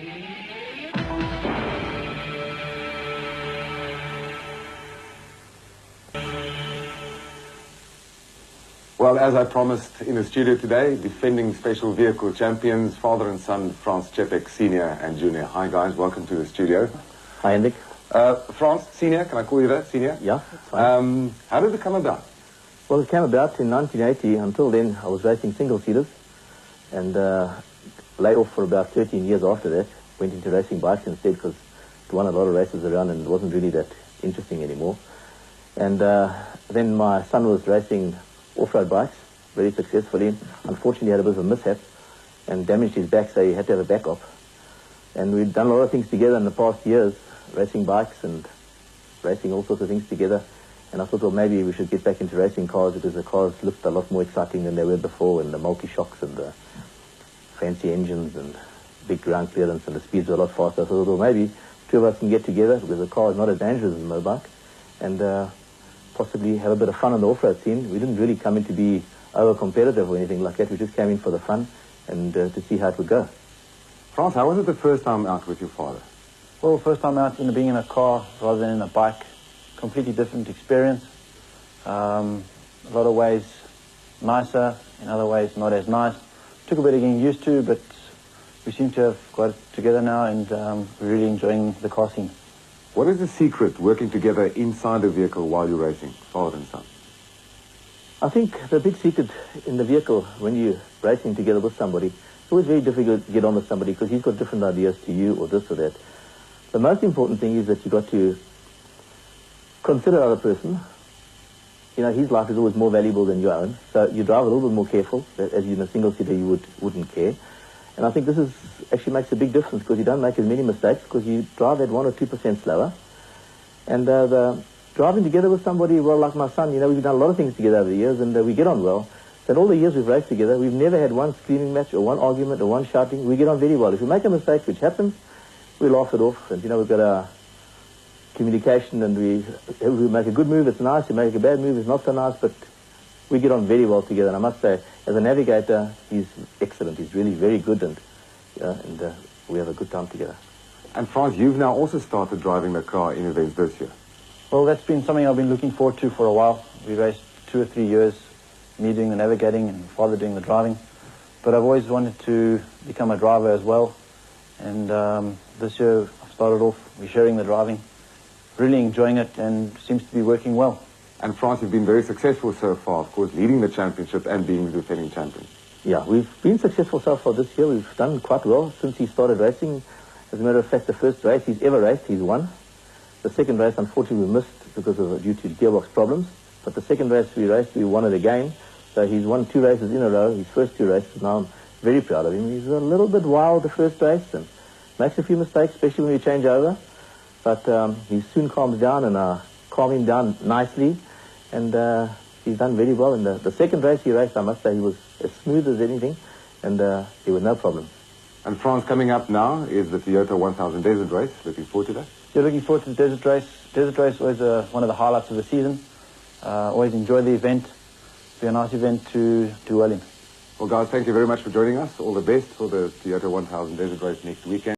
Well, as I promised, in the studio today, defending special vehicle champions, father and son, Franz Czepek Snr and Jnr. Hi guys, welcome to the studio. Hi, Hendrik. Franz, Snr, can I call you that, Snr? Yeah, that's fine. How did it come about? Well, it came about in 1980. Until then, I was racing single-seaters and laid off for about 13 years after that. Went into racing bikes instead because I won a lot of races around and it wasn't really that interesting anymore. And then my son was racing off-road bikes very successfully. Unfortunately, he had a bit of a mishap and damaged his back, so he had to have a back op. And we'd done a lot of things together in the past years, racing bikes and racing all sorts of things together. And I thought, well, maybe we should get back into racing cars because the cars looked a lot more exciting than they were before, and the multi-shocks and the fancy engines and big ground clearance and the speeds were a lot faster. So I thought, well, maybe two of us can get together because the car is not as dangerous as a motorbike and possibly have a bit of fun on the off-road scene. We didn't really come in to be over-competitive or anything like that. We just came in for the fun and to see how it would go. Franz, how was it the first time out with your father? Well, first time out, being in a car rather than in a bike, completely different experience. A lot of ways nicer, in other ways not as nice. Took a bit of getting used to, but we seem to have got it together now and we're really enjoying the car scene. What is the secret working together inside the vehicle while you're racing, father and son? I think the big secret in the vehicle when you're racing together with somebody, it's always very difficult to get on with somebody because he's got different ideas to you or this or that. The most important thing is that you've got to consider the other person. You know, his life is always more valuable than your own, so you drive a little bit more careful. As in a single-seater you wouldn't care. And I think this actually makes a big difference because you don't make as many mistakes because you drive at 1 or 2% slower. And the driving together with somebody, well, like my son, we've done a lot of things together over the years and we get on well. So in all the years we've raced together, we've never had one screaming match or one argument or one shouting. We get on very well. If we make a mistake, which happens, we laugh it off. And, we've got our communication and we make a good move, it's nice. You make a bad move, it's not so nice, but we get on very well together. And I must say, as a navigator, he's excellent. He's really very good and we have a good time together. And Franz, you've now also started driving the car in events this year. Well, that's been something I've been looking forward to for a while. We raced 2 or 3 years, me doing the navigating and father doing the driving. But I've always wanted to become a driver as well. And this year I've started off, we're sharing the driving, really enjoying it and seems to be working well. And Franz, you've been very successful so far, of course, leading the championship and being the defending champion. Yeah, we've been successful so far this year. We've done quite well since he started racing. As a matter of fact, the first race he's ever raced, he's won. The second race, unfortunately, we missed because due to gearbox problems. But the second race we raced, we won it again. So he's won 2 races in a row, his first 2 races. Now I'm very proud of him. He's a little bit wild the first race and makes a few mistakes, especially when we change over. But he soon calms down and I calm him down nicely. And he's done very well. In the second race he raced, I must say, he was as smooth as anything, and there were no problems. And Franz, coming up now is the Toyota 1000 Desert Race. Looking forward to that? You're looking forward to the Desert Race. Desert Race was one of the highlights of the season. Always enjoy the event. It'll be a nice event to well in. Well, guys, thank you very much for joining us. All the best for the Toyota 1000 Desert Race next weekend.